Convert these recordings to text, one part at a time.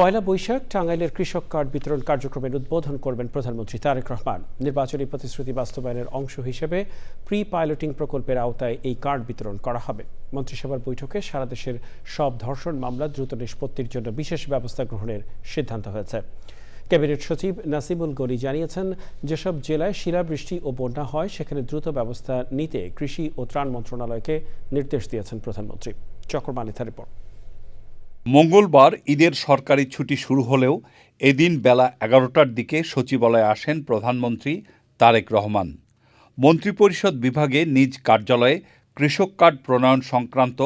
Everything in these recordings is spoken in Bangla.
পয়লা বৈশাখ টাঙ্গাইলের কৃষক কার্ড বিতরণ কার্যক্রমের উদ্বোধন করবেন প্রধানমন্ত্রী তারেক রহমান। নির্বাচনী প্রতিশ্রুতি বাস্তবায়নের অংশ হিসেবে প্রি পাইলটিং প্রকল্পের আওতায় এই কার্ড বিতরণ করা হবে। মন্ত্রিসভার বৈঠকে সারা দেশের সব ধর্ষণ মামলা দ্রুত নিষ্পত্তির জন্য বিশেষ ব্যবস্থা গ্রহণের সিদ্ধান্ত হয়েছে। ক্যাবিনেট সচিব নাসিমুল গনি জানিয়েছেন, যেসব জেলায় শিলাবৃষ্টি ও বন্যা হয় সেখানে দ্রুত ব্যবস্থা নিতে কৃষি ও ত্রাণ মন্ত্রণালয়কে নির্দেশ দিয়েছেন প্রধানমন্ত্রী। চক্র মালিথার রিপোর্ট। মঙ্গলবার ঈদের সরকারি ছুটি শুরু হলেও এদিন বেলা 11টার দিকে সচিবালয়ে আসেন প্রধানমন্ত্রী তারেক রহমান। মন্ত্রিপরিষদ বিভাগে নিজ কার্যালয়ে কৃষক কার্ড প্রণয়ন সংক্রান্ত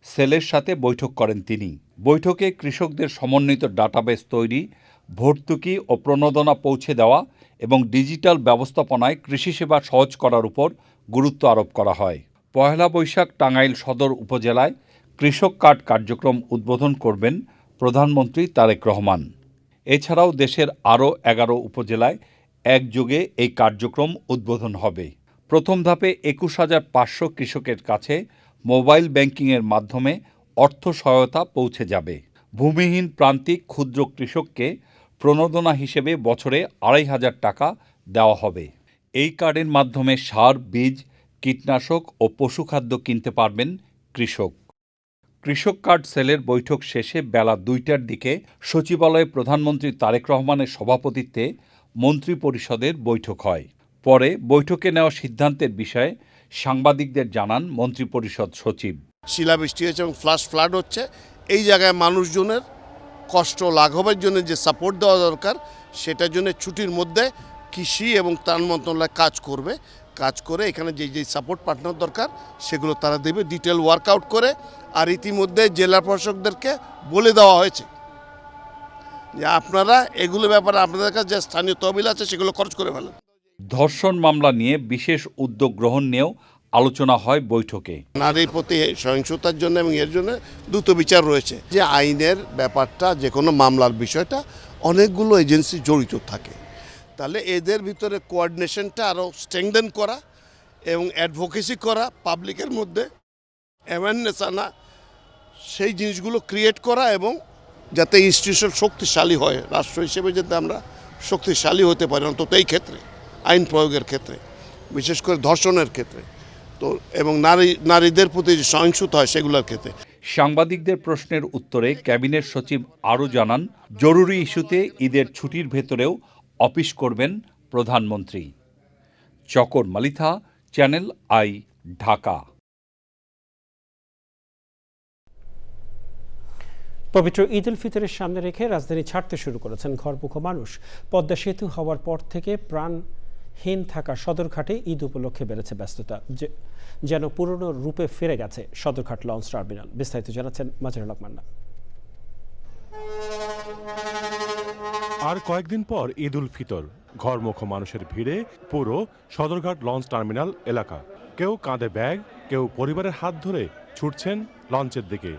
সেলের সাথে বৈঠক করেন তিনি। বৈঠকে কৃষকদের সমন্বিত ডাটাবেস তৈরি, ভর্তুকি ও প্রণোদনা পৌঁছে দেওয়া এবং ডিজিটাল ব্যবস্থাপনায় কৃষি সেবা সহজ করার উপর গুরুত্ব আরোপ করা হয়। পয়লা বৈশাখ টাঙ্গাইল সদর উপজেলায় কৃষক কার্ড কার্যক্রম উদ্বোধন করবেন প্রধানমন্ত্রী তারেক রহমান। এছাড়াও দেশের আরও 11 উপজেলায় একযোগে এই কার্যক্রম উদ্বোধন হবে। প্রথম ধাপে 21,500 কৃষকের কাছে মোবাইল ব্যাংকিংয়ের মাধ্যমে অর্থ সহায়তা পৌঁছে যাবে। ভূমিহীন প্রান্তিক ক্ষুদ্র কৃষককে প্রণোদনা হিসেবে বছরে 2,500 টাকা দেওয়া হবে। এই কার্ডের মাধ্যমে সার, বীজ, কীটনাশক ও পশুখাদ্য কিনতে পারবেন কৃষক। কৃষক কার্ড সেলের বৈঠক শেষে বেলা 2টার দিকে সচিবালয়ে প্রধানমন্ত্রী তারেক রহমানের সভাপতিত্বে মন্ত্রিপরিষদের বৈঠক হয়। পরে বৈঠকে নেওয়া সিদ্ধান্তের বিষয়ে সাংবাদিকদের জানান মন্ত্রিপরিষদ সচিব। শিলাবৃষ্টি হচ্ছে এবং ফ্লাড হচ্ছে, এই জায়গায় মানুষজনের কষ্ট লাঘবের জন্য যে সাপোর্ট দেওয়া দরকার, সেটার জন্য ছুটির মধ্যে কৃষি এবং ত্রাণ মন্ত্রণালয় কাজ করে এখানে যে সাপোর্ট পার্টনার দরকার সেগুলো তারা দেবে, ডিটেল ওয়ার্কআউট করে। আর ইতিমধ্যে জেলা প্রশাসকদেরকে বলে দেওয়া হয়েছে যে আপনারা এগুলো ব্যাপারে আপনাদের কাছে যে স্থানীয় তহবিল আছে সেগুলো খরচ করে ফেলেন। ধর্ষণ মামলা নিয়ে বিশেষ উদ্যোগ গ্রহণ নিয়েও আলোচনা হয় বৈঠকে। নারীর প্রতি সহিংসতার জন্য এবং এর জন্য দ্রুত বিচার রয়েছে। যে আইনের ব্যাপারটা, যে কোনো মামলার বিষয়টা অনেকগুলো এজেন্সি জড়িত থাকে, তাহলে এদের ভিতরে কোঅর্ডিনেশনটা আরও স্ট্রেংথেন করা এবং অ্যাডভোকেসি করা, পাবলিকের মধ্যে অ্যাওয়ারনেস আনা, সেই জিনিসগুলো ক্রিয়েট করা এবং যাতে ইনস্টিটিউশন শক্তিশালী হয়, রাষ্ট্র হিসেবে যাতে আমরা শক্তিশালী হতে পারি, অন্তত এই ক্ষেত্রে আইন প্রয়োগের ক্ষেত্রে, বিশেষ করে ধর্ষণের ক্ষেত্রে তো, এবং নারীদের প্রতি যে সহিংসতা হয় সেগুলোর ক্ষেত্রে। সাংবাদিকদের প্রশ্নের উত্তরে ক্যাবিনেট সচিব আরও জানান, জরুরি ইস্যুতে ঈদের ছুটির ভেতরেও অফিস করবেন প্রধানমন্ত্রী। চকর মালিথা, চ্যানেল আই, ঢাকা। পবিত্র ঈদ উল ফিতরের সামনে রেখে রাজধানী ছাড়তে শুরু করেছেন ঘরমুখো মানুষ। পদ্মা সেতু হওয়ার পর থেকে প্রাণহীন থাকা সদরঘাটে ঈদ উপলক্ষে বেড়েছে ব্যস্ততা, যেন পুরনো রূপে ফিরে গেছে সদরঘাট লঞ্চ টার্মিনাল। বিস্তারিত জানাচ্ছেন মাজহারুল হক মান্না। আর কয়েকদিন পর ঈদ উল ফিতর। ঘরমুখো মানুষের ভিড়ে পুরো সদরঘাট লঞ্চ টার্মিনাল এলাকা। কেউ কাঁধে ব্যাগ, কেউ পরিবারের হাত ধরে ছুটছেন লঞ্চের দিকে।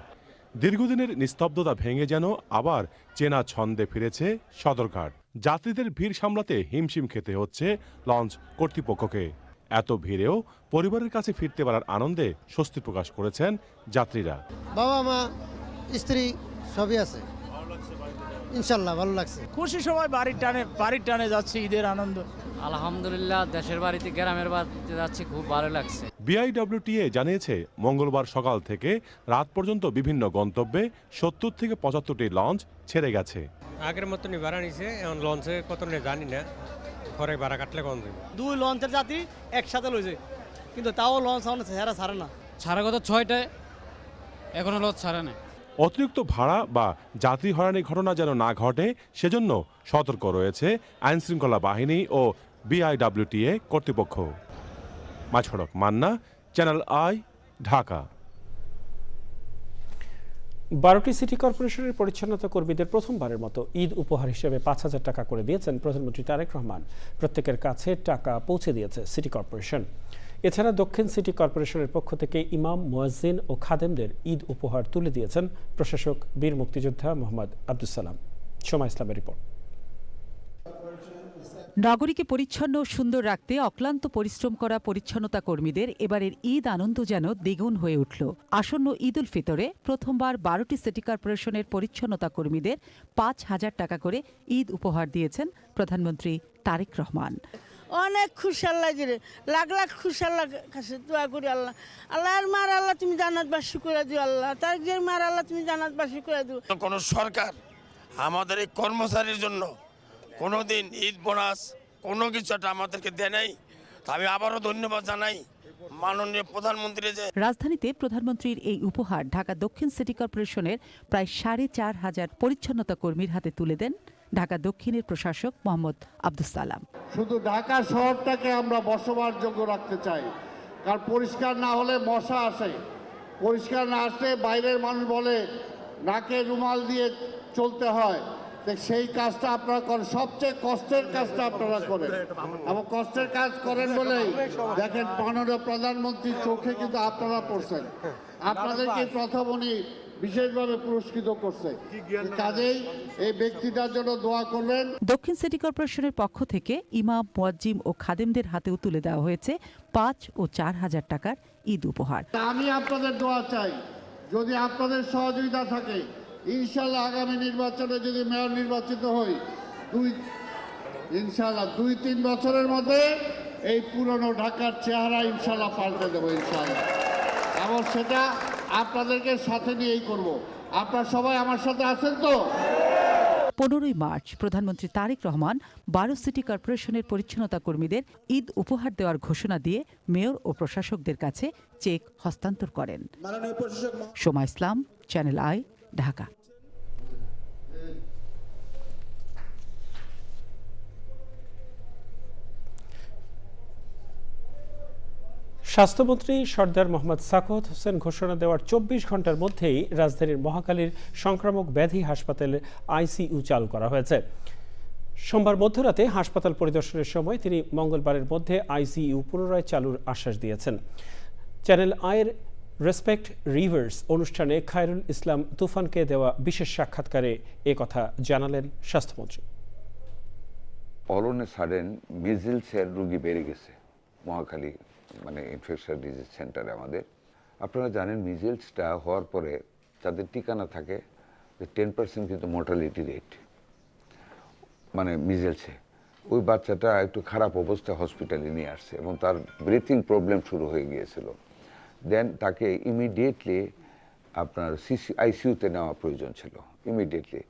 দীর্ঘদিনের নিস্তব্ধতা ভেঙে যেন আবার চেনা ছন্দে ফিরেছে সদরঘাট। যাত্রীদের ভিড় সামলাতে হিমশিম খেতে হচ্ছে লঞ্চ কর্তৃপক্ষকে। এত ভিড়েও পরিবারের কাছে ফিরতে পারার আনন্দে স্বস্তি প্রকাশ করেছেন যাত্রীরা। বাবা মা স্ত্রী সবই আছে, ইনশাল্লাহ ভালো লাগছে। খুশি সময় বাড়ির টানে যাচ্ছে, ঈদের আনন্দ। আলহামদুলিল্লাহ, দেশের বাড়িতে গ্রামের বাড়িতে যাচ্ছি, খুব ভালো লাগছে। বিআইডব্লিউটিএ জানিয়েছে, মঙ্গলবার সকাল থেকে রাত পর্যন্ত বিভিন্ন গন্তব্যে 70 থেকে 75টি লঞ্চ ছেড়ে গেছে। আগের মতনই ভাড়া নিছে, এখন লঞ্চে কত নেই জানি না, ঘরে ভাড়া কাটলে কম দেবে। 2 লঞ্চের যাত্রী একসাথে লইছে, কিন্তু তাও লঞ্চ ছাড়ে না। ছাড়া কথা 6টায়, এখনো লঞ্চ ছাড়ে না। অতিরিক্ত ভাড়া বা যাত্রী হয়রানির ঘটনা যেন না ঘটে সেজন্য সতর্ক রয়েছে আইনশৃঙ্খলা বাহিনী ও বিআইডব্লিউটিএ কর্তৃপক্ষ। Mazharul Haque Manna, Channel i, Dhaka. 12টি সিটি কর্পোরেশনের পরিচ্ছন্নতা কর্মীদের প্রথমবারের মতো ঈদ উপহার হিসেবে 5,000 টাকা করে দিয়েছেন প্রধানমন্ত্রী তারেক রহমান। প্রত্যেকের কাছে টাকা পৌঁছে দিয়েছে সিটি কর্পোরেশন। এছাড়া দক্ষিণ সিটি কর্পোরেশনের পক্ষ থেকে ইমাম, মুয়াজ্জিন ও খাদেমদের ঈদ উপহার তুলে দিয়েছেন প্রশাসক বীর মুক্তিযোদ্ধা মোহাম্মদ আব্দুস সালাম। সময় ইসলামের রিপোর্ট। নগরীকে পরিচ্ছন্ন ও সুন্দর রাখতে অক্লান্ত পরিশ্রম করা পরিচ্ছন্নতা কর্মীদের এবারের ঈদ আনন্দ যেন দ্বিগুণ হয়ে উঠল। আসন্ন ঈদ উল ফিতরে প্রথমবার 12টি সিটি কর্পোরেশনের পরিচ্ছন্নতা কর্মীদের 5,000 টাকা করে ঈদ উপহার দিয়েছেন প্রধানমন্ত্রী তারেক রহমান। অনেক খুশি আল্লাহ গিরে লাখ লাখ খুশি আল্লাহ কাছে দোয়া করি আল্লাহ আল্লাহর মার আল্লাহ তুমি জান্নাতবাসী করে দিও আল্লাহ তারেকের মার আল্লাহ তুমি জান্নাতবাসী করে দিও। কোন সরকার আমাদের এই কর্মচারীর জন্য কোনোদিন ঈদ বোনাস কোনো কিছুটা আমাদেরকে দেয় নাই। আমি আবারও ধন্যবাদ জানাই মাননীয় প্রধানমন্ত্রী। যে রাজধানীতে প্রধানমন্ত্রীর এই উপহার ঢাকা দক্ষিণ সিটি কর্পোরেশনের প্রায় 4,500 পরিচ্ছন্নতা কর্মীর হাতে তুলে দেন ঢাকা দক্ষিণের প্রশাসক মোহাম্মদ আব্দুস সালাম। শুধু ঢাকা শহরটাকে আমরা বসবাসযোগ্য রাখতে চাই, কারণ পরিষ্কার না হলে মশা আসে, পরিষ্কার না আসলে বাইরের মানুষ বলে নাকে রুমাল দিয়ে চলতে হয়। সেই কাজটা আপনারা করেন, সবচেয়ে কষ্টের কাজটা আপনারা করেন এবং কষ্টের কাজ করেন বলেই দেখেন মাননীয় প্রধানমন্ত্রীর চোখে কিন্তু আপনারা পড়ছেন, আপনাদেরকে প্রথম উনি বিশেষভাবে পুরস্কৃত করছে। কাজেই এই ব্যক্তিটার জন্য দোয়া করবেন। দক্ষিণ সিটি কর্পোরেশনের পক্ষ থেকে ইমাম, মুয়াজ্জিম ও খাদেমদের হাতেও তুলে দেওয়া হয়েছে 5 ও 4,000 টাকার ঈদ উপহার। আমি আপনাদের দোয়া চাই, যদি আপনাদের সহযোগিতা থাকে ইনশাল্লাহ আগামী নির্বাচনে যদি মেয়র নির্বাচিত হই ইনশাল্লাহ 2-3 বছরের মধ্যে এই পুরনো ঢাকার চেহারা ইনশাল্লাহ পাল্টে দেবো ইনশাল্লাহ, এবং সেটা আপনাদেরকে সাথে নিয়েই করব। আপনারা সবাই আমার সাথে আছেন তো? 15ই মার্চ প্রধানমন্ত্রী তারেক রহমান 12 সিটি কর্পোরেশনের পরিচ্ছন্নতা কর্মীদের ঈদ উপহার দেওয়ার ঘোষণা দিয়ে মেয়র ও প্রশাসকদের কাছে চেক হস্তান্তর করেন। সোমা ইসলাম, চ্যানেল আই, ঢাকা। স্বাস্থ্যমন্ত্রী সরদার মোহাম্মদ সাখাওয়াত হোসেন ঘোষণা দেওয়ার 24 ঘন্টার মধ্যেই রাজধানীর মহাখালীর সংক্রামক ব্যাধি হাসপাতালে আইসিইউ চালু করা হয়েছে। সোমবার মধ্যরাতে হাসপাতাল পরিদর্শনের সময় তিনি মঙ্গলবারের মধ্যে আইসিইউ পুনরায় চালুর আশ্বাস দিয়েছেন। চ্যানেল আইয়ের রেসপেক্ট রিভার্স অনুষ্ঠানে খায়রুল ইসলাম তুফানকে দেওয়া বিশেষ সাক্ষাৎকারে কথা জানালেন স্বাস্থ্যমন্ত্রী। অল অন এ সাডেন মিজেলসের রোগী বেড়ে গেছে মহাখালী ইনফেকশন ডিজিজ সেন্টারে আমাদের। আপনারা জানেন মিজেলসটা হওয়ার পরে যাদের টিকা না থাকে 10% কিন্তু মর্টালিটি রেট মিজেলসে। ওই বাচ্চাটা একটু খারাপ অবস্থায় হসপিটালে নিয়ে আসছে এবং তার ব্রিথিং প্রবলেম শুরু হয়ে গিয়েছিল। দেন তাকে ইমিডিয়েটলি আপনার আইসিইউতে নেওয়া প্রয়োজন ছিল। ইমিডিয়েটলি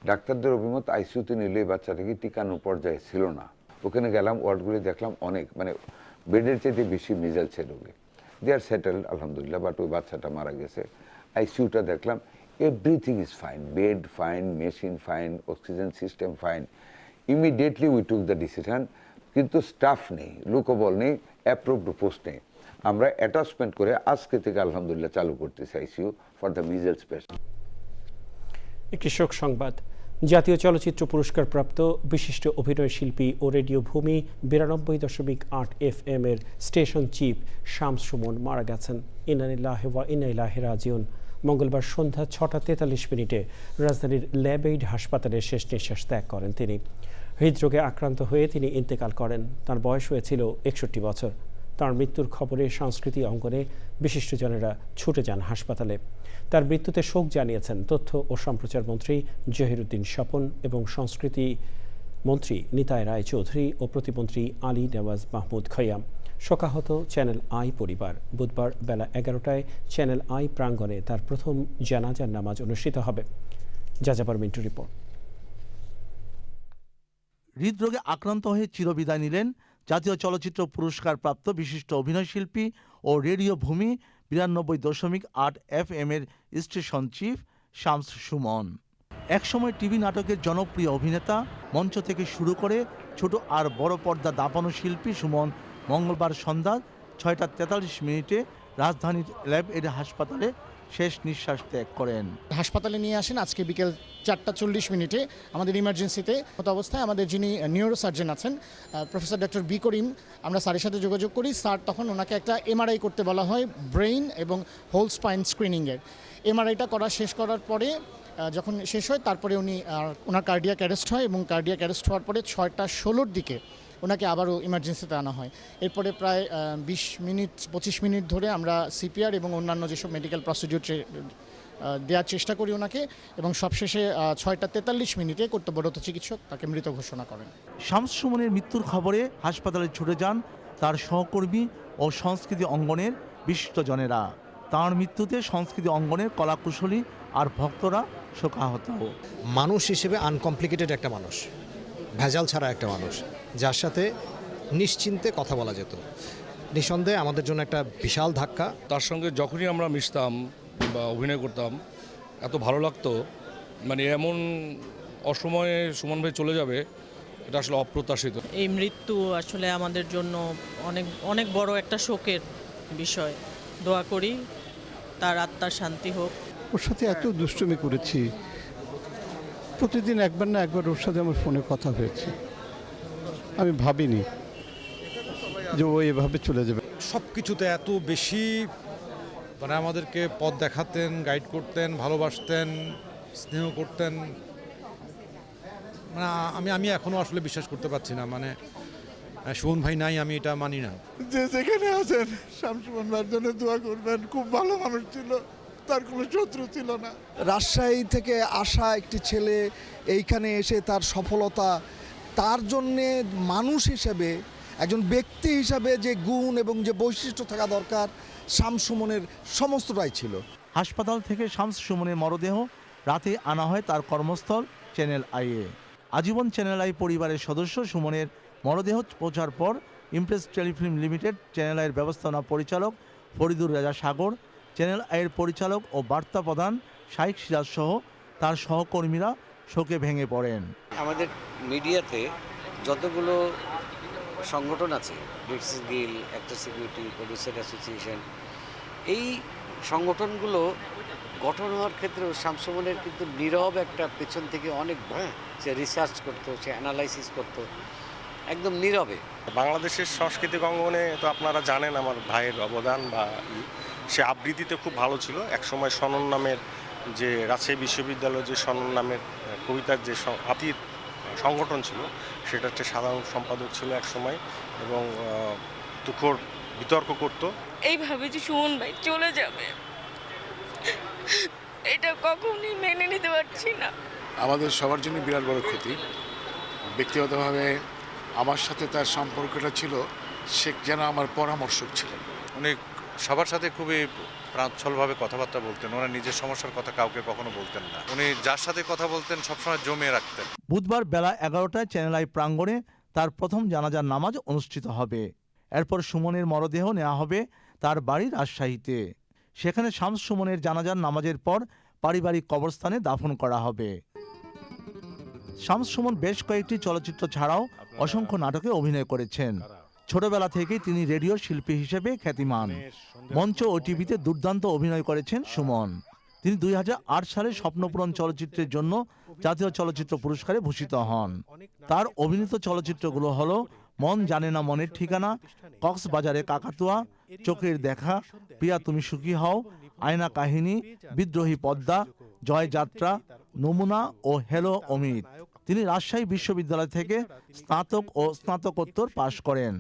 ডাক্তারদের অভিমত আইসিইউতে নিলে এই বাচ্চাটাকে টিকানোর পর্যায়ে ছিল না। ওখানে গেলাম, ওয়ার্ডগুলি দেখলাম অনেক বেডের চাইতে বেশি মিজেলসের রোগী। দে আর সেটেলড আলহামদুলিল্লাহ, বাট ওই বাচ্চাটা মারা গেছে। আইসিইউটা দেখলাম everything is fine, bed fine, machine fine, oxygen system fine. Immediately we took the decision, কিন্তু স্টাফ নেই, লোকবল নেই, অ্যাপ্রুভড পোস্ট নেই। আমরা অ্যাটাচমেন্ট করে আজকে থেকে আলহামদুলিল্লাহ চালু করতেছি ICU for the measles patient. একটি শোক সংবাদ। জাতীয় চলচ্চিত্র পুরস্কারপ্রাপ্ত বিশিষ্ট অভিনয় শিল্পী ও রেডিও ভূমি 92.8 FM এর স্টেশন চিফ শামস সুমন মারা গেছেন। ইন্না লিল্লাহি ওয়া ইন্না ইলাইহি রাজিউন। মঙ্গলবার সন্ধ্যা 6:43 রাজধানীর ল্যাবএইড হাসপাতালে শেষ নিঃশ্বাস ত্যাগ করেন তিনি। হৃদরোগে আক্রান্ত হয়ে তিনি ইন্তেকাল করেন। তার বয়স হয়েছিল 61 বছর। তার মৃত্যুর খবরে সংস্কৃতি অঙ্গনে বিশিষ্টজনেরা ছুটে যান হাসপাতালে। তার মৃত্যুতে শোক জানিয়েছেন তথ্য ও সম্প্রচার মন্ত্রী জহিরুদ্দিন স্বপন এবং সংস্কৃতি মন্ত্রী নিতাই রায়চৌধুরী ও প্রতিমন্ত্রী আলী নেওয়াজ মাহমুদ খৈয়াম। শোকাহত চ্যানেল আই পরিবার। বুধবার বেলা 11টায় চ্যানেল আই প্রাঙ্গণে তার প্রথম জানাজার নামাজ অনুষ্ঠিত হবে। যাযাবর মিন্টু রিপোর্ট। হৃদরোগে আক্রান্ত হয়ে চিরবিদায় নিলেন জাতীয় চলচ্চিত্র পুরস্কার প্রাপ্ত বিশিষ্ট অভিনয়শিল্পী ও রেডিও ভূমি 92.8 FM এর স্টেশন চিফ শামস সুমন। একসময় টিভি নাটকের জনপ্রিয় অভিনেতা, মঞ্চ থেকে শুরু করে ছোট আর বড় পর্দা দাপানো শিল্পী সুমন মঙ্গলবার সন্ধ্যা 6:43 রাজধানীর ল্যাবএইড হাসপাতালে শেষ নিঃশ্বাস ত্যাগ করেন। হাসপাতালে নিয়ে আসেন আজকে বিকেল 4:40 আমাদের ইমার্জেন্সিতে অবস্থায় আমাদের যিনি নিউরোসার্জন আছেন প্রফেসর ডক্টর বি করিম, আমরা স্যারের সাথে যোগাযোগ করি। স্যার তখন ওনাকে একটা এমআরআই করতে বলা হয় ব্রেইন এবং হোল স্পাইন স্ক্রিনিংয়ের। এমআরআইটা শেষ করার পরে যখন শেষ হয় তারপরে উনি ওনার কার্ডিয়াক অ্যারেস্ট হয় এবং কার্ডিয়াক অ্যারেস্ট হওয়ার পরে 6:16 দিকে ওনাকে আবারও ইমার্জেন্সিতে আনা হয়। এরপরে প্রায় 20-25 মিনিট ধরে আমরা সিপিআর এবং অন্যান্য যেসব মেডিকেল প্রসিডিউর দেওয়ার চেষ্টা করি ওনাকে, এবং সবশেষে 6:43 কর্তব্যরত চিকিৎসক তাকে মৃত ঘোষণা করেন। শামস সুমনের মৃত্যুর খবরে হাসপাতালে ছুটে যান তার সহকর্মী ও সংস্কৃতি অঙ্গনের বিশিষ্টজনেরা। তাঁর মৃত্যুতে সংস্কৃতি অঙ্গনের কলাকুশলী আর ভক্তরা শোকাহত। মানুষ হিসেবে আনকমপ্লিকেটেড একটা মানুষ, ভেজাল ছাড়া একটা মানুষ, যার সাথে নিশ্চিন্তে কথা বলা যেত। নিঃসন্দেহে আমাদের জন্য একটা বিশাল ধাক্কা। তার সঙ্গে যখনই আমরা মিশতাম বা অভিনয় করতাম এত ভালো লাগতো, মানে এমন অসময়ে সুমন ভাই চলে যাবে এটা আসলে অপ্রত্যাশিত। এই মৃত্যু আসলে আমাদের জন্য অনেক অনেক বড় একটা শোকের বিষয়। দোয়া করি তার আত্মার শান্তি হোক। ওর সাথে এত দুষ্টুমি করেছি, প্রতিদিন একবার না একবার ওর সাথে আমার ফোনে কথা হয়েছে। আমি ভাবিনি যে ও এভাবে চলে যাবে। সব কিছুতে এত বেশি মানে আমাদেরকে পথ দেখাতেন, গাইড করতেন, ভালোবাসতেন, স্নেহ করতেন। মানে আমি এখনো আসলে বিশ্বাস করতে পারছি না, মানে সুমন ভাই নাই, আমি এটা মানি না। যে যেখানে আছেন শামস সুমন ভাইয়ের জন্য দোয়া করবেন। খুব ভালো মানুষ ছিল, তার কোনো শত্রু ছিল না। রাজশাহী থেকে আসা একটি ছেলে এইখানে এসে তার সফলতা, তার জন্যে মানুষ হিসেবে একজন ব্যক্তি হিসাবে যে গুণ এবং যে বৈশিষ্ট্য থাকা দরকার শামস সুমনের সমস্তটাই ছিল। হাসপাতাল থেকে শামস সুমনের মরদেহ রাতে আনা হয় তার কর্মস্থল চ্যানেল আইয়ে। আজীবন চ্যানেল আই পরিবারের সদস্য সুমনের মরদেহ পৌঁছার পর ইমপ্রেস টেলিফিল্ম লিমিটেড, চ্যানেল আইয়ের ব্যবস্থাপনা পরিচালক ফরিদুর রাজা সাগর, চ্যানেল আইয়ের পরিচালক ও বার্তা প্রধান শাইখ সিরাজ সহ তার সহকর্মীরা শোকে ভেঙে পড়েন। আমাদের মিডিয়াতে যতগুলো সংগঠন আছে, DSC Gill, actor security, producer association, এই সংগঠনগুলো গঠন হওয়ার ক্ষেত্রেও শামস সুমনের কিন্তু নীরব একটা পেছন থেকে অনেক সে রিসার্চ করতো, সে অ্যানালাইসিস করতো একদম নীরবে। বাংলাদেশের সাংস্কৃতিক অঙ্গনে তো আপনারা জানেন আমার ভাইয়ের অবদান, বা সে আবৃত্তিতে খুব ভালো ছিল। একসময় সনন নামের যে রাজশাহী বিশ্ববিদ্যালয়ের যে সনন নামের কবিতার যে আতির সংগঠন ছিল, সেটা হচ্ছে সাধারণ সম্পাদক ছিল এক সময়, এবং তুখোর বিতর্ক করত। এইভাবে যে সুমন ভাই চলে যাবে এটা কখনোই মেনে নিতে পারছি না। আমাদের সবার জন্য বিরাট বড় ক্ষতি। ব্যক্তিগতভাবে আমার সাথে তার সম্পর্কটা ছিল, সে যেন আমার পরামর্শক ছিলেন। উনি সবার সাথে খুবই প্রাঞ্জলভাবে কথাবার্তা বলতেন। ওনার নিজের সমস্যার কথা কাউকে কখনো বলতেন না। উনি যার সাথে কথা বলতেন সবসময় জমিয়ে রাখতেন। বুধবার বেলা 11টায় চ্যানেল আই প্রাঙ্গণে তার প্রথম জানাজার নামাজ অনুষ্ঠিত হবে। এরপর সুমনের মরদেহ নেওয়া হবে তার বাড়ি রাজশাহীতে। সেখানে শামস সুমনের জানাজার নামাজের পর পারিবারিক কবরস্থানে দাফন করা হবে। শামস সুমন বেশ কয়েকটি চলচ্চিত্র ছাড়াও অসংখ্য নাটকে অভিনয় করেছেন। ছোটবেলা থেকেই তিনি রেডিও শিল্পী হিসেবে খ্যাতিমান। মঞ্চ ও টিভিতে দুর্দান্ত অভিনয় করেছেন সুমন। তিনি 2008 সালে স্বপ্নপূরণ চলচ্চিত্রের জন্য জাতীয় চলচ্চিত্র পুরস্কারে ভূষিত হন। তার অভিনীত চলচ্চিত্রগুলো হলো মন জানে না মনের ঠিকানা, কক্সবাজারে কাকাতুয়া, চোখের দেখা, প্রিয়া তুমি সুখী হও, আয়না কাহিনী, বিদ্রোহী পদ্মা, জয়যাত্রা, নমুনা ও হ্যালো অমিত। তিনি রাজশাহী বিশ্ববিদ্যালয় থেকে স্নাতক ও স্নাতকোত্তর পাশ করেন।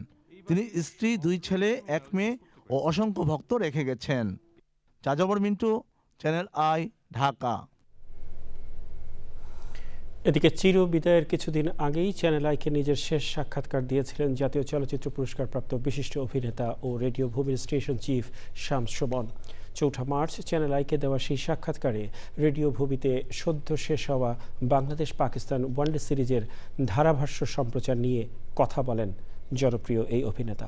তিনি স্ত্রী, 2 ছেলে, 1 মেয়ে ও অসংখ্য ভক্ত রেখে গেছেন। যাযাবর মিন্টু, চ্যানেল আই, ঢাকা। এদিকে চির বিদায়ের কিছুদিন আগেই চ্যানেল আইকে নিজের শেষ সাক্ষাৎকার দিয়েছিলেন জাতীয় চলচ্চিত্র পুরস্কারপ্রাপ্ত বিশিষ্ট অভিনেতা ও রেডিও ভূমির station chief Shams Suman. 4 March channel আইকে দেওয়া সেই সাক্ষাৎকারে রেডিও ভূমিতে সদ্য শেষ হওয়া বাংলাদেশ পাকিস্তান ওয়ানডে সিরিজের ধারাভাষ্য সম্প্রচার নিয়ে কথা বলেন জনপ্রিয় এই অভিনেতা।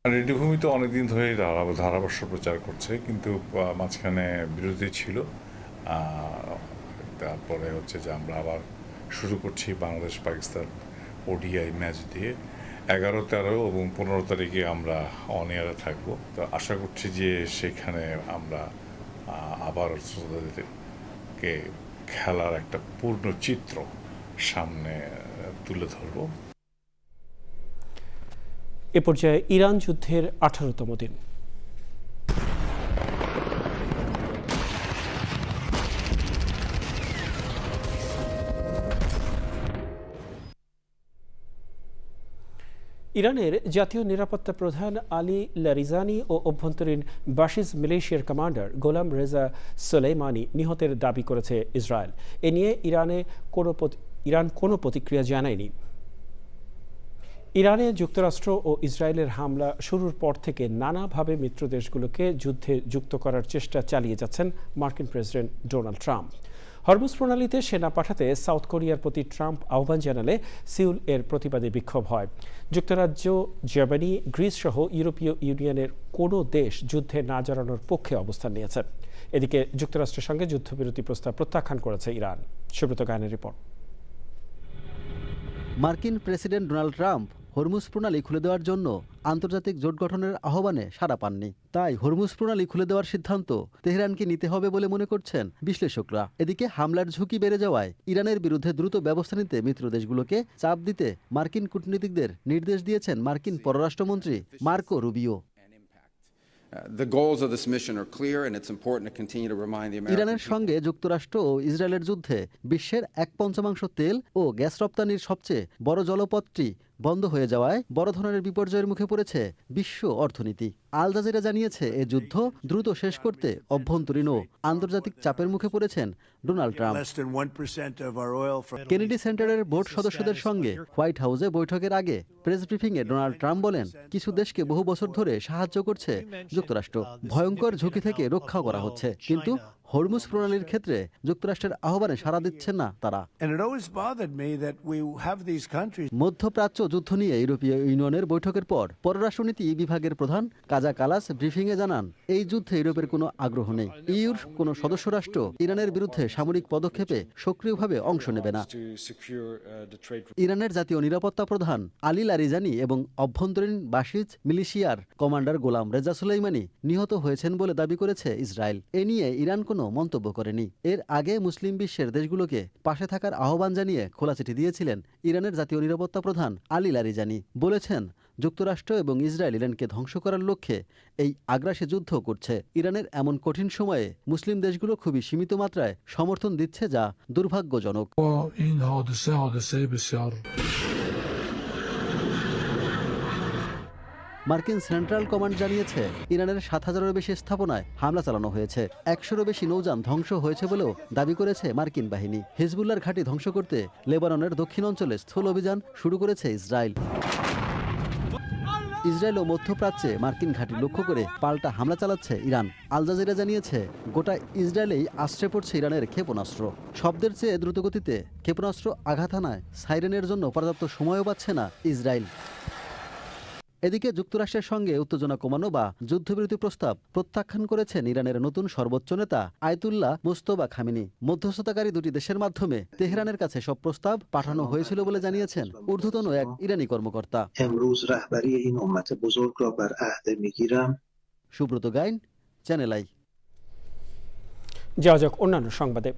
রেডিও ভূমি তো অনেকদিন ধরেই ধারাভাষ্য প্রচার করছে, কিন্তু মাঝখানে বিরতি ছিল। তারপরে হচ্ছে যে আমরা আবার শুরু করছি বাংলাদেশ পাকিস্তান ওডিআই ম্যাচ দিয়ে। 11, 13 এবং 15 তারিখে আমরা অন এয়ারে থাকবো। তো আশা করছি যে সেখানে আমরা আবার শ্রোতাদেরকে খেলার একটা পূর্ণ চিত্র সামনে তুলে ধরব। এ পর্যায়ে ইরান যুদ্ধের 18তম দিন। ইরানের জাতীয় নিরাপত্তা প্রধান আলী লারিজানি ও অভ্যন্তরীণ বাশিজ মিলিশিয়ার কমান্ডার গোলাম রেজা সোলেইমানি নিহতের দাবি করেছে ইসরায়েল। এ নিয়ে ইরান কোনো প্রতিক্রিয়া জানায়নি। ইরানে যুক্তরাষ্ট্র ও ইসরায়েলের হামলা শুরুর পর থেকে নানাভাবে মিত্র দেশগুলোকে যুদ্ধে যুক্ত করার চেষ্টা চালিয়ে যাচ্ছেন মার্কিন প্রেসিডেন্ট ডোনাল্ড ট্রাম্প। হরমুজ প্রণালীতে সেনা পাঠাতে সাউথ কোরিয়ার প্রতি ট্রাম্প আহ্বান জানালে সিউল এর প্রতিবাদে বিক্ষোভ হয়। যুক্তরাজ্য, জার্মানি, গ্রিস সহ ইউরোপীয় ইউনিয়নের কোনো দেশ যুদ্ধে না জড়ানোর পক্ষে অবস্থান নিয়েছে। এদিকে যুক্তরাষ্ট্রের সঙ্গে যুদ্ধবিরতি প্রস্তাব প্রত্যাখ্যান করেছে ইরান। সুব্রত গায়নের রিপোর্ট। মার্কিন প্রেসিডেন্ট ডোনাল্ড ট্রাম্প হরমুজ প্রণালী খুলে দেওয়ার জন্য আন্তর্জাতিক জোট গঠনের আহ্বানে সাড়া পাননি। তাই হরমুজ প্রণালী খুলে দেওয়ার সিদ্ধান্ত তেহরানকে নিতে হবে বলে মনে করছেন বিশ্লেষকরা। এদিকে হামলার ঝুঁকি বেড়ে যাওয়ায় ইরানের বিরুদ্ধে দ্রুত ব্যবস্থা নিতে মিত্র দেশগুলোকে চাপ দিতে মার্কিন কূটনীতিকদের নির্দেশ দিয়েছেন মার্কিন পররাষ্ট্রমন্ত্রী মার্কো রুবিও। ইরানের সঙ্গে যুক্তরাষ্ট্র ও ইসরায়েলের যুদ্ধে বিশ্বের 1/5 তেল ও গ্যাস রপ্তানির সবচেয়ে বড় জলপথটি বন্ধ হয়ে যাওয়ায় বড় ধরনের বিপর্যয়ের মুখে পড়েছে বিশ্ব অর্থনীতি। আল জাজিরা জানিয়েছে এ যুদ্ধ দ্রুত শেষ করতে অভ্যন্তরীণ ও আন্তর্জাতিক চাপের মুখে পড়েছেন ডোনাল্ড ট্রাম্প। কেনেডি সেন্টারের বোর্ড সদস্যদের সঙ্গে হোয়াইট হাউসে বৈঠকের আগে প্রেস ব্রিফিংয়ে ডোনাল্ড ট্রাম্প বলেন, কিছু দেশকে বহু বছর ধরে সাহায্য করছে যুক্তরাষ্ট্র, ভয়ঙ্কর ঝুঁকি থেকে রক্ষা করা হচ্ছে, কিন্তু হরমুজ প্রণালীর ক্ষেত্রে যুক্তরাষ্ট্রের আহ্বানে সাড়া দিচ্ছেন না তারা। মধ্যপ্রাচ্য যুদ্ধ নিয়ে ইউরোপীয় ইউনিয়নের বৈঠকের পর পররাষ্ট্রনীতি বিভাগের প্রধান কাজা কালাস ব্রিফিংয়ে জানান, এই যুদ্ধে ইউরোপের কোনো আগ্রহ নেই। ইউর কোনো সদস্য রাষ্ট্র ইরানের বিরুদ্ধে সামরিক পদক্ষেপে সক্রিয়ভাবে অংশ নেবে না। ইরানের জাতীয় নিরাপত্তা প্রধান আলী লারিজানি এবং অভ্যন্তরীণ বাশিজ মিলিশিয়ার কমান্ডার গোলাম রেজা সোলেইমানি নিহত হয়েছেন বলে দাবি করেছে ইসরায়েল। এ নিয়ে ইরান কোনো মন্তব্য করেনি। এর আগে মুসলিম বিশ্বের দেশগুলোকে পাশে থাকার আহ্বান জানিয়ে খোলা চিঠি দিয়েছিলেন ইরানের জাতীয় নিরাপত্তা প্রধান আলী লারিজানি। বলেছেন, যুক্তরাষ্ট্র এবং ইসরায়েল ইরানকে ধ্বংস করার লক্ষ্যে এই আগ্রাসী যুদ্ধ করছে। ইরানের এমন কঠিন সময়ে মুসলিম দেশগুলো খুবই সীমিত মাত্রায় সমর্থন দিচ্ছে, যা দুর্ভাগ্যজনক। মার্কিন সেন্ট্রাল কমান্ড জানিয়েছে, ইরানের 7,000-এরও বেশি স্থাপনায় হামলা চালানো হয়েছে। 100-রও বেশি নৌযান ধ্বংস হয়েছে বলেও দাবি করেছে মার্কিন বাহিনী। হিজবুল্লাহর ঘাঁটি ধ্বংস করতে লেবাননের দক্ষিণ অঞ্চলে স্থল অভিযান শুরু করেছে ইসরায়েল। ইসরায়েল ও মধ্যপ্রাচ্যে মার্কিন ঘাঁটি লক্ষ্য করে পাল্টা হামলা চালাচ্ছে ইরান। আল জাজিরা জানিয়েছে, গোটা ইসরায়েলেই আশ্রয় পড়ছে ইরানের ক্ষেপণাস্ত্র। শব্দের চেয়ে দ্রুতগতিতে ক্ষেপণাস্ত্র আঘাত হানায় সাইরেনের জন্য পর্যাপ্ত সময়ও পাচ্ছে না ইসরায়েল। এদিকে যুক্তরাষ্ট্রের সঙ্গে উত্তেজনা কমানো বা যুদ্ধবিরতি প্রস্তাব প্রত্যাখ্যান করেছেন ইরানের নতুন সর্বোচ্চ নেতা আয়াতুল্লাহ মুজতবা খামেনি। মধ্যস্থতাকারী দুটি দেশের মাধ্যমে তেহরানের কাছে সব প্রস্তাব পাঠানো হয়েছিল বলে জানিয়েছেন ঊর্ধ্বতন এক ইরানি কর্মকর্তা। Subrata Gain, Channel I. যাওয়া যাক অন্যান্য সংবাদে।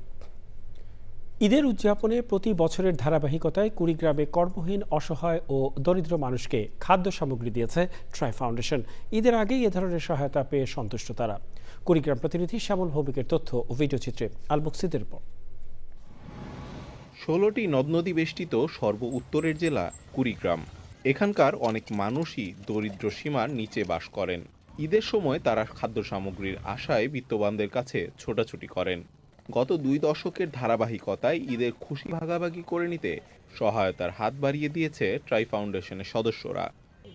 ঈদের উদযাপনে প্রতি বছরের ধারাবাহিকতায় কুড়িগ্রামে কর্মহীন, অসহায় ও দরিদ্র মানুষকে খাদ্য সামগ্রী দিয়েছে ট্রাই ফাউন্ডেশন। ঈদের আগেই এ ধরনের সহায়তা পেয়ে সন্তুষ্ট তারা। কুড়িগ্রাম প্রতিনিধি শ্যামল ভৌমিকের তথ্য ও ভিডিও চিত্রে আলবক্সিদের পর। 16টি নদ নদী বেষ্টিত সর্ব উত্তরের জেলা কুড়িগ্রাম। এখানকার অনেক মানুষই দরিদ্র সীমার নিচে বাস করেন। ঈদের সময় তারা খাদ্য সামগ্রীর আশায় বিত্তবানদের কাছে ছোটাছুটি করেন। গত 2 দশকের ধারাবাহিকতায় ঈদের খুশি ভাগাভাগি করে নিতে সহায়তার হাত বাড়িয়ে দিয়েছে ট্রাই ফাউন্ডেশনের সদস্যরা।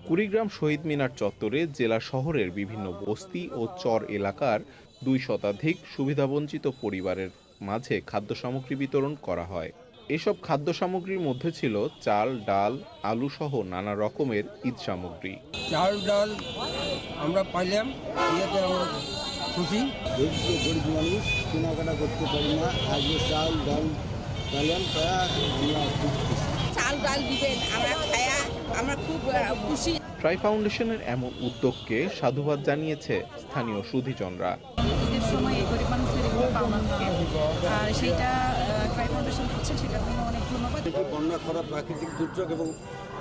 কুড়িগ্রাম শহীদ মিনার চত্বরে জেলা শহরের বিভিন্ন বস্তি ও চর এলাকার 2 শতাধিক সুবিধাবঞ্চিত পরিবারের মাঝে খাদ্য সামগ্রী বিতরণ করা হয়। এসব খাদ্য সামগ্রীর মধ্যে ছিল চাল, ডাল, আলু সহ নানা রকমের ঈদ সামগ্রী। চাল ডাল আমরা পাইলাম, আমরা খুশি। গরিব মানুষ কেনাকাটা করতে পারি না, আজকে চাল ডাল পাইলাম, চাল ডাল দিবেন, আমরা খায়া আমরা খুব খুশি। ট্রাই ফাউন্ডেশনের এমন উদ্যোগকে সাধুবাদ জানিয়েছে স্থানীয় সুধীজনরা। ঈদের সময় এই গরিব মানুষদের এগুলো পাওনা থাকে, আর সেইটা ট্রাই ফাউন্ডেশন করছে, সেটার জন্য অনেক ধন্যবাদ। বন্যা, খরা, প্রাকৃতিক দুর্যোগ এবং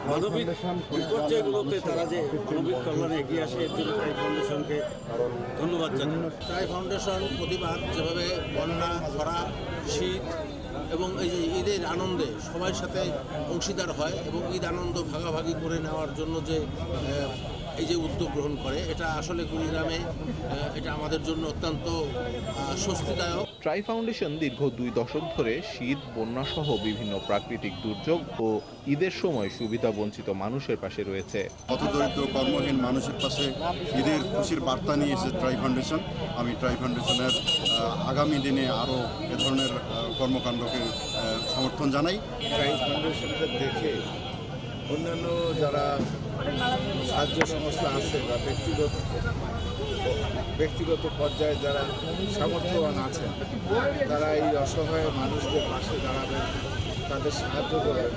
মানবিক বিপর্যয়গুলোতে তারা যে মানবিক কল্যাণে এগিয়ে আসে, এর জন্য ট্রাই ফাউন্ডেশনকে ধন্যবাদ জানাই। ট্রাই ফাউন্ডেশন প্রতিবার যেভাবে বন্যা, খরা, শীত এবং এই যে ঈদের আনন্দে সবার সাথে অংশীদার হয় এবং ঈদ আনন্দ ভাগাভাগি করে নেওয়ার জন্য যে এই যে উদ্যোগ গ্রহণ করে, এটা আসলে কুড়িগ্রামে এটা আমাদের জন্য অত্যন্ত স্বস্তিদায়ক। ট্রাই ফাউন্ডেশন দীর্ঘ 2 দশক ধরে শীত, বন্যা সহ বিভিন্ন প্রাকৃতিক দুর্যোগ ও ঈদের সময় সুবিধা বঞ্চিত মানুষের পাশে রয়েছে। হতদরিদ্র কর্মহীন মানুষের পাশে ঈদের খুশির বার্তা নিয়ে এসেছে ট্রাই ফাউন্ডেশন। আমি ট্রাই ফাউন্ডেশনের আগামী দিনে আরও এ ধরনের কর্মকাণ্ডকে সমর্থন জানাই। ট্রাই ফাউন্ডেশনকে দেখে অন্যান্য যারা সাহায্য সংস্থা আছে বা ব্যক্তিগত পর্যায়ে যারা সামর্থ্যবান আছেন, তারা এই অসহায় মানুষদের পাশে দাঁড়াবেন, তাদের সাহায্য করবেন,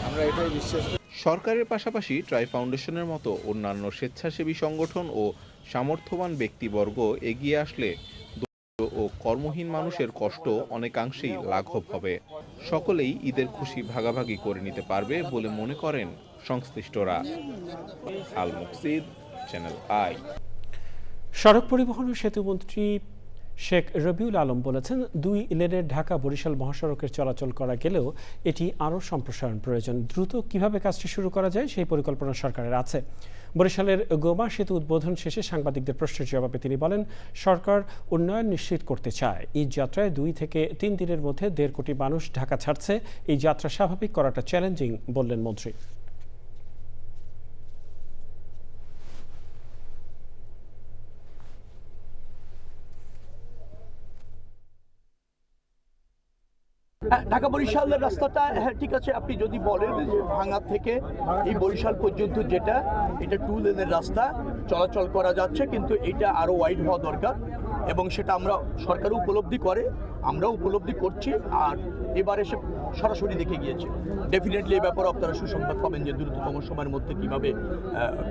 আমরা এটাই বিশ্বাস করি। সরকারের পাশাপাশি ট্রাই ফাউন্ডেশনের মতো অন্যান্য স্বেচ্ছাসেবী সংগঠন ও সামর্থ্যবান ব্যক্তিবর্গ এগিয়ে আসলে ও কর্মহীন মানুষের কষ্ট অনেকাংশেই লাঘব হবে। সকলেই ঈদের খুশি ভাগাভাগি করে নিতে পারবে বলে মনে করেন সংশ্লিষ্টরা। আল মুকসিদ, চ্যানেল আই। সড়ক পরিবহন ও সেতুমন্ত্রী শেখ রবিউল আলম বলেছেন, 2 লেনের ঢাকা বরিশাল মহাসড়কের চলাচল করা গেলেও এটি আরও সম্প্রসারণ প্রয়োজন। দ্রুত কিভাবে কাজটি শুরু করা যায় সেই পরিকল্পনা সরকারের আছে। বরিশালের গোমা সেতু উদ্বোধন শেষে সাংবাদিকদের প্রশ্নের জবাবে তিনি বলেন, সরকার উন্নয়ন নিশ্চিত করতে চায়। এই যাত্রায় 2 থেকে 3 দিনের মধ্যে 1.5 কোটি মানুষ ঢাকা ছাড়ছে। এই যাত্রা স্বাভাবিক করাটা চ্যালেঞ্জিং বললেন মন্ত্রী। ঢাকা বরিশালের রাস্তাটা, হ্যাঁ ঠিক আছে, আপনি যদি বলেন যে ভাঙা থেকে এই বরিশাল পর্যন্ত যেটা, এটা 2 লেনের রাস্তা চলাচল করা যাচ্ছে, কিন্তু এটা আরও ওয়াইড হওয়া দরকার এবং সেটা আমরা সরকারও উপলব্ধি করে, আমরাও উপলব্ধি করছি। আর এবার এসে সরাসরি দেখে গিয়েছি। ডেফিনেটলি এই ব্যাপারে আপনারা সুসংবাদ পাবেন যে দ্রুততম সময়ের মধ্যে কীভাবে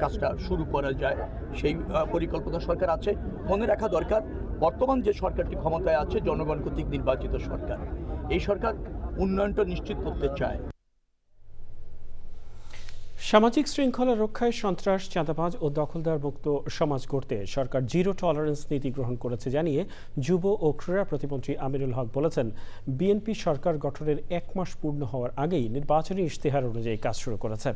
কাজটা শুরু করা যায় সেই পরিকল্পনা সরকার আছে। মনে রাখা দরকার, বর্তমান যে সরকারটি ক্ষমতায় আছে জনগণ কর্তৃক নির্বাচিত সরকার, এই সরকার উন্নয়নটা নিশ্চিত করতে চায়। সামাজিক শৃঙ্খলা রক্ষায় সন্ত্রাস, চাঁদাবাজ ও দখলদার মুক্ত সমাজ গড়তে সরকার 0 টলারেন্স নীতি গ্রহণ করেছে জানিয়ে যুব ও ক্রীড়া প্রতিমন্ত্রী আমিনুল হক বলেছেন, বিএনপি সরকার গঠনের 1 মাস পূর্ণ হওয়ার আগেই নির্বাচনী ইশতেহার অনুযায়ী কাজ শুরু করেছে।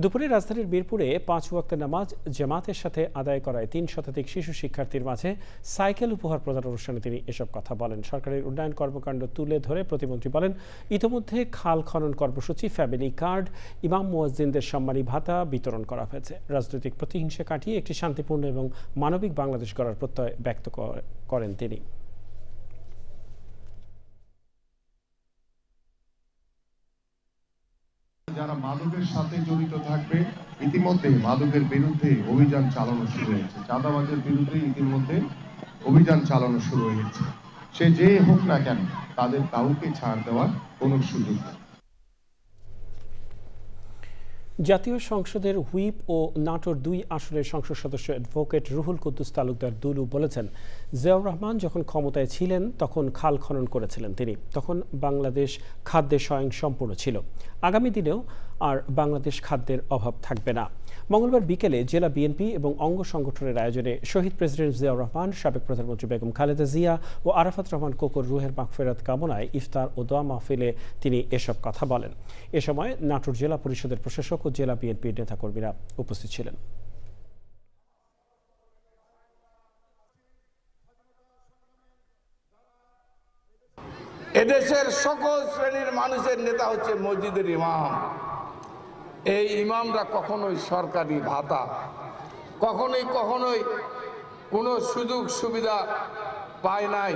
দুপুরে রাজধানীর মিরপুরে 5 ওয়াক্তের নামাজ জামাতের সাথে আদায় করায় 3 শতাধিক শিশু শিক্ষার্থীর মাঝে সাইকেল উপহার প্রদান অনুষ্ঠানে তিনি এসব কথা বলেন। সরকারের উন্নয়ন কর্মকাণ্ড তুলে ধরে প্রতিমন্ত্রী বলেন, ইতিমধ্যে খাল খনন কর্মসূচি, ফ্যামিলি কার্ড, ইমাম মুয়াজ্জিনদের সম্মানী ভাতা বিতরণ করা হয়েছে। রাজনৈতিক প্রতিহিংসা কাটিয়ে একটি শান্তিপূর্ণ এবং মানবিক বাংলাদেশ গড়ার প্রত্যয় ব্যক্ত করেন তিনি। যারা মাদকের সাথে জড়িত থাকবে, ইতিমধ্যে মাদকের বিরুদ্ধে অভিযান চালানো শুরু হয়েছে, চাঁদাবাজের বিরুদ্ধে ইতিমধ্যে অভিযান চালানো শুরু হয়েছে। সে যে হোক না কেন, তাদের কাউকে ছাড় দেওয়ার কোনো সুযোগ নেই। জাতীয় সংসদের হুইপ ও নাটোর 2 আসনের সংসদ সদস্য অ্যাডভোকেট রুহুল কুদ্দুস তালুকদার দুলু বলেছেন, জিয়াউর রহমান যখন ক্ষমতায় ছিলেন তখন খাল খনন করেছিলেন তিনি, তখন বাংলাদেশ খাদ্যে স্বয়ংসম্পূর্ণ ছিল। আগামী দিনেও আর বাংলাদেশ খাদ্যের অভাব থাকবে না। মঙ্গলবার বিকেলে জেলা বিএনপি এবং অঙ্গ সংগঠনের আয়োজনে শহীদ প্রেসিডেন্ট জিয়াউর রহমান, সাবেক প্রধানমন্ত্রী বেগম খালেদা জিয়া ও আরাফাত রহমান কোকোর রুহের মাগফিরাত কামনায় ইফতার ও দোয়া মাহফিলে তিনি এসব কথা বলেন। এ সময় নাটোর জেলা পরিষদের প্রশাসক ও জেলা বিএনপির নেতাকর্মীরা উপস্থিত ছিলেন। এদেশের সকল শ্রেণীর মানুষের নেতা হচ্ছে মসজিদের ইমাম। এই ইমামরা কখনোই সরকারি ভাতা, কখনোই কোনো সুযোগ সুবিধা পায় নাই।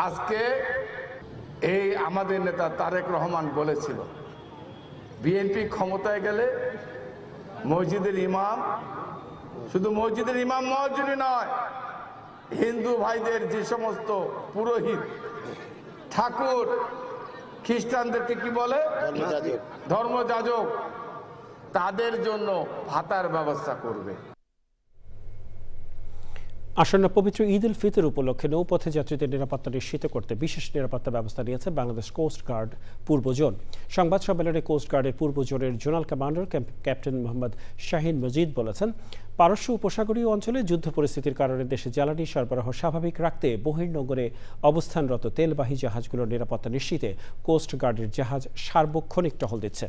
আজকে এই আমাদের নেতা তারেক রহমান বলেছিল, বিএনপি ক্ষমতায় গেলে মসজিদের ইমাম, শুধু মসজিদের ইমাম মহাজনী নয়, হিন্দু ভাইদের যে সমস্ত পুরোহিত, ঠাকুর, খ্রিস্টানদেরকে কি বলে ধর্মযাজক, তাদের জন্য ভাতার ব্যবস্থা করবে। আসন্ন পবিত্র ঈদ উল ফিতর উপলক্ষে নৌপথে যাত্রীদের নিরাপত্তা নিশ্চিত করতে বিশেষ নিরাপত্তা ব্যবস্থা নিয়েছে বাংলাদেশ কোস্ট গার্ড পূর্ব জোন। সংবাদ সম্মেলনে কোস্ট গার্ডের পূর্ব জোনের zonal commander captain Mohammad Shahin Majid বলেছেন, পারস্য উপসাগরীয় অঞ্চলে যুদ্ধ পরিস্থিতির কারণে দেশে জ্বালানি সরবরাহ স্বাভাবিক রাখতে বহির্নোঙরে অবস্থানরত তেলবাহী জাহাজগুলোর নিরাপত্তা নিশ্চিতে কোস্ট গার্ডের জাহাজ সার্বক্ষণিক টহল দিচ্ছে।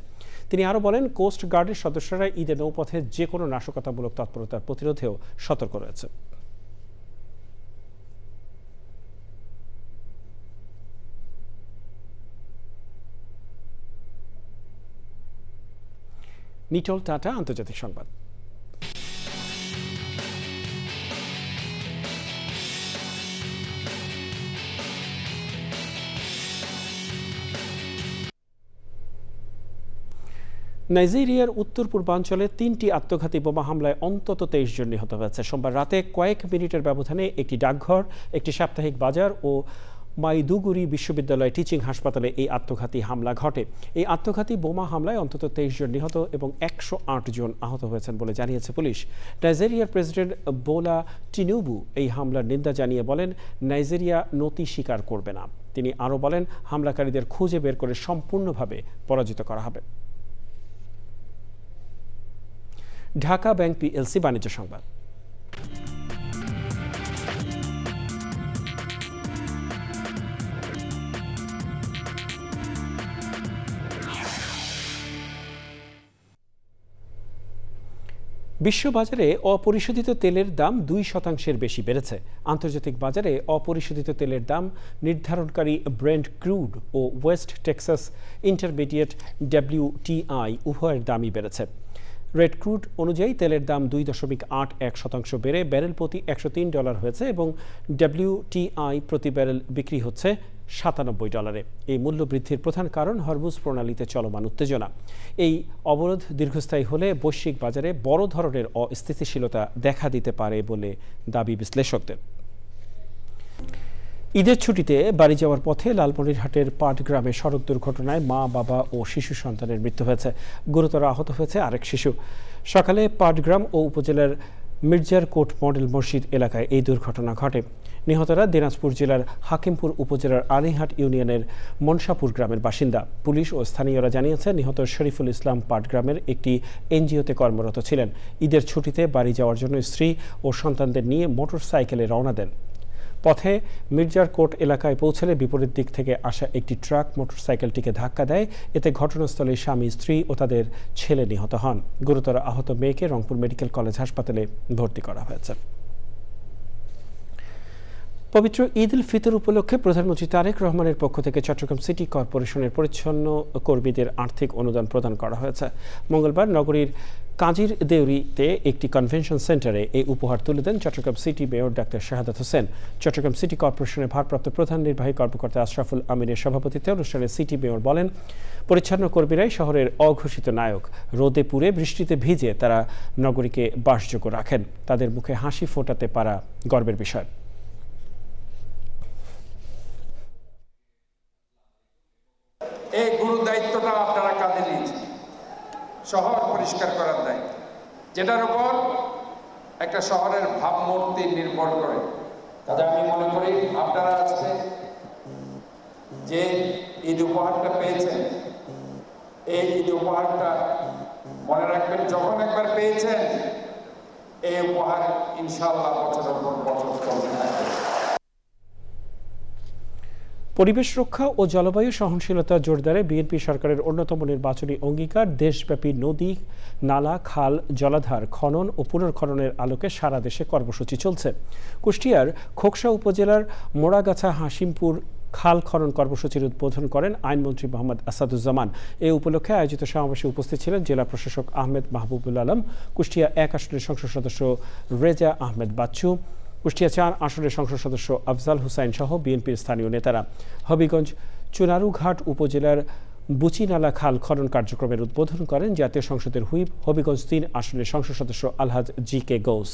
তিনি আরও বলেন, কোস্ট গার্ডের সদস্যরা ঈদে নৌপথে যে কোনো নাশকতামূলক তৎপরতার প্রতিরোধেও সতর্ক রয়েছে। নিটল টাটা, আন্তর্জাতিক সংবাদ। নাইজেরিয়ার উত্তর পূর্বাঞ্চলে 3টি আত্মঘাতী বোমা হামলায় অন্তত 23 জন নিহত হয়েছে। সোমবার রাতে কয়েক মিনিটের ব্যবধানে একটি ডাকঘর, একটি সাপ্তাহিক বাজার ও মাইদুগুরি বিশ্ববিদ্যালয় টিচিং হাসপাতালে এই আত্মঘাতী হামলা ঘটে। এই আত্মঘাতী বোমা হামলায় অন্তত 23 জন নিহত এবং 108 জন আহত হয়েছেন বলে জানিয়েছে পুলিশ। নাইজেরিয়ার প্রেসিডেন্ট বোলা টিনুবু এই হামলার নিন্দা জানিয়ে বলেন, নাইজেরিয়া নতি স্বীকার করবে না। তিনি আরও বলেন, হামলাকারীদের খুঁজে বের করে সম্পূর্ণভাবে পরাজিত করা হবে। ঢাকা ব্যাংক পিএলসি বাণিজ্য সংবাদ। বিশ্ববাজারে অপরিশোধিত তেলের দাম 2% বেশি বেড়েছে। আন্তর্জাতিক বাজারে অপরিশোধিত তেলের দাম নির্ধারণকারী ব্রেন্ট ক্রুড ও ওয়েস্ট টেক্সাস ইন্টারমিডিয়েট WTI উভয়ের দামই বেড়েছে। রেড ক্রুড অনুযায়ী তেলের দাম 2.81% বেড়ে ব্যারেল প্রতি $103 হয়েছে এবং WTI প্রতি ব্যারেল বিক্রি হচ্ছে $97। এই মূল্য বৃদ্ধির প্রধান কারণ হরমুজ প্রণালীতে চলমান উত্তেজনা। এই অবরোধ দীর্ঘস্থায়ী হলে বৈশ্বিক বাজারে বড় ধরনের অস্থিতিশীলতা দেখা দিতে পারে বলে দাবি বিশ্লেষকদের। ঈদের ছুটিতে বাড়ি যাওয়ার পথে লালমনিরহাটের পাটগ্রামে সড়ক দুর্ঘটনায় মা, বাবা ও শিশু সন্তানের মৃত্যু হয়েছে। গুরুতর আহত হয়েছে আরেক শিশু। সকালে পাটগ্রাম ও উপজেলার মির্জারকোট মডেল মসজিদ এলাকায় এই দুর্ঘটনা ঘটে। নিহতরা দিনাজপুর জেলার হাকিমপুর উপজেলার আলিহাট ইউনিয়নের মনসাপুর গ্রামের বাসিন্দা। পুলিশ ও স্থানীয়রা জানিয়েছে, নিহত শরীফুল ইসলাম পাটগ্রামের একটি এনজিওতে কর্মরত ছিলেন। ঈদের ছুটিতে বাড়ি যাওয়ার জন্য স্ত্রী ও সন্তানদের নিয়ে মোটরসাইকেলে রওনা দেন। পথে মির্জারকোট এলাকায় পৌঁছালে বিপরীত দিক থেকে আসা একটি ট্রাক মোটরসাইকেলটিকে ধাক্কা দেয়। এতে ঘটনাস্থলে স্বামী, স্ত্রী ও তাদের ছেলে নিহত হন। গুরুতর আহত মেয়েকে রংপুর মেডিকেল কলেজ হাসপাতালে ভর্তি করা হয়েছে। পবিত্র ঈদ উল ফিতর উপলক্ষে প্রধানমন্ত্রী তারেক রহমানের পক্ষ থেকে চট্টগ্রাম সিটি কর্পোরেশনের পরিচ্ছন্ন কর্মীদের আর্থিক অনুদান প্রদান করা হয়েছে। মঙ্গলবার নগরীর কাজীর দেউরিতে একটি কনভেনশন সেন্টারে এই উপহার তুলে দেন Chittagong city mayor doctor Shahadat Hossain. Chittagong city কর্পোরেশনের ভারপ্রাপ্ত প্রধান নির্বাহী কর্মকর্তা আশরাফুল আমিনের সভাপতিত্বে অনুষ্ঠানে সিটি মেয়র বলেন, পরিচ্ছন্ন কর্মীরাই শহরের অঘোষিত নায়ক। রোদে পুড়ে বৃষ্টিতে ভিজে তারা নগরীকে বাসযোগ্য রাখেন। তাদের মুখে হাসি ফোটাতে পারা গর্বের বিষয়। এই গুরু দায়িত্বটা আপনারা কাঁধে নিয়েছেন, শহর পরিষ্কার করার দায়িত্ব, যেটার উপর একটা শহরের ভাবমূর্তি নির্ভর করে। তাতে আমি মনে করি আপনারা আজকে যে ঈদ উপহারটা পেয়েছেন, এই ঈদ উপহারটা মনে রাখবেন, যখন একবার পেয়েছেন এই উপহার ইনশাআল্লাহ বছরের পর বছর চলতে থাকবে। পরিবেশ রক্ষা ও জলবায়ু সহনশীলতা জোরদারে বিএনপি সরকারের অন্যতম নির্বাচনী অঙ্গীকার দেশব্যাপী নদী, নালা, খাল, জলাধার খনন ও পুনর্খননের আলোকে সারা দেশে কর্মসূচি চলছে। কুষ্টিয়ার খোকসা উপজেলার মোড়াগাছা হাসিমপুর খাল খনন কর্মসূচির উদ্বোধন করেন আইনমন্ত্রী মোহাম্মদ আসাদুজ্জামান। এ উপলক্ষে আয়োজিত সমাবেশে উপস্থিত ছিলেন জেলা প্রশাসক আহমেদ মাহবুবুল আলম, কুষ্টিয়া 1 আসনের সংসদ সদস্য রেজা আহমেদ বাচ্চু, কুষ্টিয়া 4 আসনের সংসদ সদস্য আফজাল হুসাইন সহ বিএনপির স্থানীয় নেতারা। হবিগঞ্জ চুনারুঘাট উপজেলার বুচিনালা খাল খনন কার্যক্রমের উদ্বোধন করেন জাতীয় সংসদের হুইপ হবিগঞ্জ 3 আসনের সংসদ সদস্য আলহাজ GK গৌস।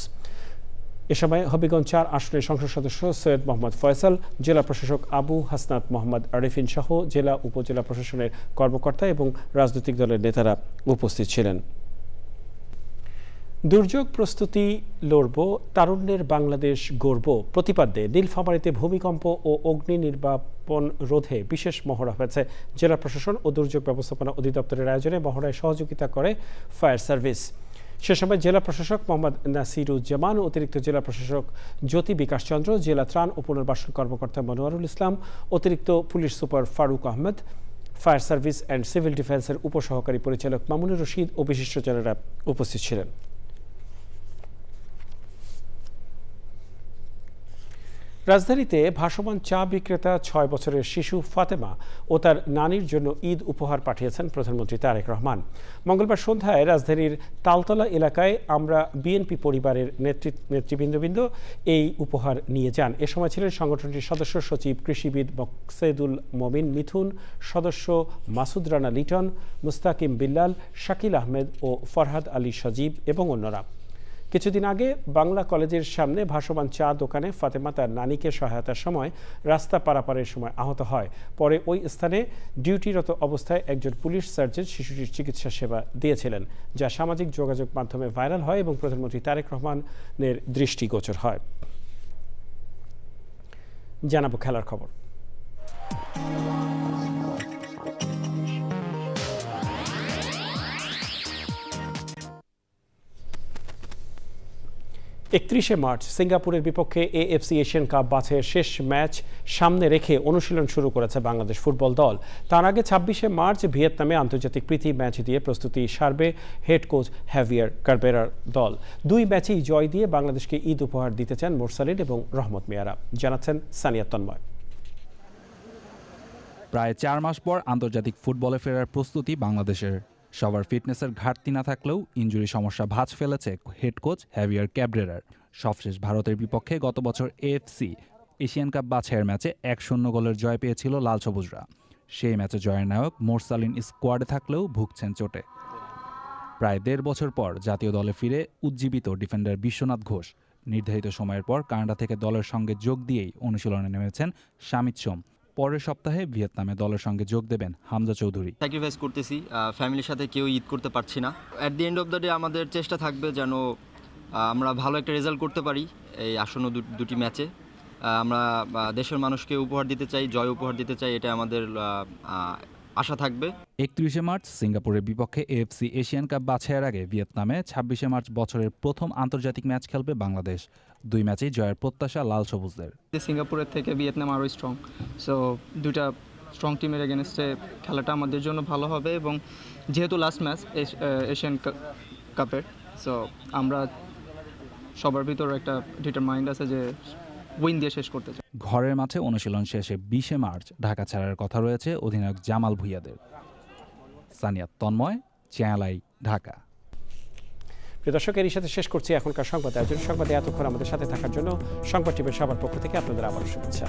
এ সময় হবিগঞ্জ 4 আসনের সংসদ সদস্য সৈয়দ মোহাম্মদ ফয়সাল, জেলা প্রশাসক আবু হাসনাত মোহাম্মদ আরিফিন সহ জেলা উপজেলা প্রশাসনের কর্মকর্তা এবং রাজনৈতিক দলের নেতারা উপস্থিত ছিলেন। দুর্যোগ প্রস্তুতি লড়ব, তারুণ্যের বাংলাদেশ গড়ব প্রতিপাদ্যে নীলফামারীতে ভূমিকম্প ও অগ্নি নির্বাপন রোধে বিশেষ মহড়া হয়েছে। জেলা প্রশাসন ও দুর্যোগ ব্যবস্থাপনা অধিদপ্তরের আয়োজনে মহড়ায় সহযোগিতা করে ফায়ার সার্ভিস। সে সময় জেলা প্রশাসক মোহাম্মদ নাসিরুজ্জামান, অতিরিক্ত জেলা প্রশাসক জ্যোতি বিকাশ চন্দ্র, জেলা ত্রাণ ও পুনর্বাসন কর্মকর্তা মনোয়ারুল ইসলাম, অতিরিক্ত police super Faruk Ahmed, fire service and civil ডিফেন্সের উপসহকারী পরিচালক মামুনুর রশিদ ও বিশিষ্টজনেরা উপস্থিত ছিলেন। রাজধানীতে ভাসমান চা বিক্রেতা 6 বছরের শিশু ফাতেমা ও তার নানির জন্য ঈদ উপহার পাঠিয়েছেন প্রধানমন্ত্রী তারেক রহমান। মঙ্গলবার সন্ধ্যায় রাজধানীর তালতলা এলাকায় আমরা বিএনপি পরিবারের নেতৃবৃন্দ এই উপহার নিয়ে যান। এ সময় ছিলেন সংগঠনটির সদস্য সচিব কৃষিবিদ মকসেদুল মমিন মিথুন, সদস্য মাসুদ রানা লিটন, মুস্তাকিম বিল্লাল, শাকিল আহমেদ ও ফরহাদ আলী সজীব এবং অন্যরা। কিছুদিন আগে বাংলা কলেজের সামনে ভাসমান চা দোকানে ফাতেমা তার নানিকে সহায়তার সময় রাস্তা পারাপারের সময় আহত হয়। পরে ওই স্থানে ডিউটিরত অবস্থায় একজন পুলিশ সার্জন শিশুটির চিকিৎসা সেবা দিয়েছিলেন, যা সামাজিক যোগাযোগ মাধ্যমে ভাইরাল হয় এবং প্রধানমন্ত্রী তারেক রহমানের দৃষ্টিগোচর হয়। জানাবো খেলার খবর। 31শে মার্চ সিঙ্গাপুরের বিপক্ষে এএফসি এশিয়ান কাপ বাছাইয়ের শেষ ম্যাচ সামনে রেখে অনুশীলন শুরু করেছে বাংলাদেশ ফুটবল দল। তার আগে 26শে মার্চ ভিয়েতনামে আন্তর্জাতিক প্রীতি ম্যাচ দিয়ে প্রস্তুতি সারবে হেড কোচ হ্যাভিয়ার কারবেরার দল। দুই ম্যাচেই জয় দিয়ে বাংলাদেশকে ঈদ উপহার দিতে চান মোরসালিন এবং রহমত মিয়ারা, জানাচ্ছেন সানিয়া তন্ময়। প্রায় 4 মাস পর আন্তর্জাতিক ফুটবলে ফেরার প্রস্তুতি বাংলাদেশের। সবার ফিটনেসের ঘাটতি না থাকলেও ইনজুরি সমস্যা ভাঁজ ফেলেছে হেড কোচ হ্যাভিয়ার ক্যাবরেরার। সবশেষ ভারতের বিপক্ষে গত বছর এএফসি এশিয়ান কাপ বাছাইয়ের ম্যাচে 1-0 গোলের জয় পেয়েছিল লাল সবুজরা। সেই ম্যাচে জয়ের নায়ক মোরসালিন স্কোয়াডে থাকলেও ভুগছেন চোটে। প্রায় 1.5 বছর পর জাতীয় দলে ফিরে উজ্জীবিত ডিফেন্ডার বিশ্বনাথ ঘোষ নির্ধারিত সময়ের পর কানাডা থেকে দলের সঙ্গে যোগ দিয়েই অনুশীলনে নেমেছেন শামিত সোম। পরের সপ্তাহে ভিয়েতনামে দলের সঙ্গে যোগ দেবেন হামজা চৌধুরী। স্যাক্রিফাইস করতেছি, ফ্যামিলির সাথে কেউ ঈদ করতে পারছি না। At the end of the day আমাদের চেষ্টা থাকবে যেন আমরা ভালো একটা রেজাল্ট করতে পারি এই আসন্ন দুটি ম্যাচে। আমরা দেশের মানুষকে উপহার দিতে চাই, জয় উপহার দিতে চাই, এটা আমাদের আশা থাকবে। 31শে মার্চ সিঙ্গাপুরের বিপক্ষে এএফসি এশিয়ান কাপ বাছাইয়ের আগে ভিয়েতনামে 26শে মার্চ বছরের প্রথম আন্তর্জাতিক ম্যাচ খেলবে বাংলাদেশ। দুই ম্যাচেই জয়ের প্রত্যাশা লাল সবুজদের। সিঙ্গাপুরের থেকে ভিয়েতনাম আরও স্ট্রং, সো দুইটা স্ট্রং টিমের এগেনস্টে খেলাটা আমাদের জন্য ভালো হবে। এবং যেহেতু লাস্ট ম্যাচ এশিয়ান কাপের, সো আমরা সবার ভিতর একটা ডিটারমাইন্ড আছে যে উইন দিয়ে শেষ করতে চাই। ঘরের মাঠে অনুশীলন শেষে 20শে মার্চ ঢাকা ছাড়ার কথা রয়েছে অধিনায়ক জামাল ভুঁইয়াদের। Sania Tanmoy, Channel i, Dhaka. প্রিয় দর্শক, এরই সাথে শেষ করছি এখনকার সংবাদ আয়োজন। সংবাদে এতক্ষণ আমাদের সাথে থাকার জন্য সংবাদ টিমের সবার পক্ষ থেকে আপনাদের আবারও শুভেচ্ছা।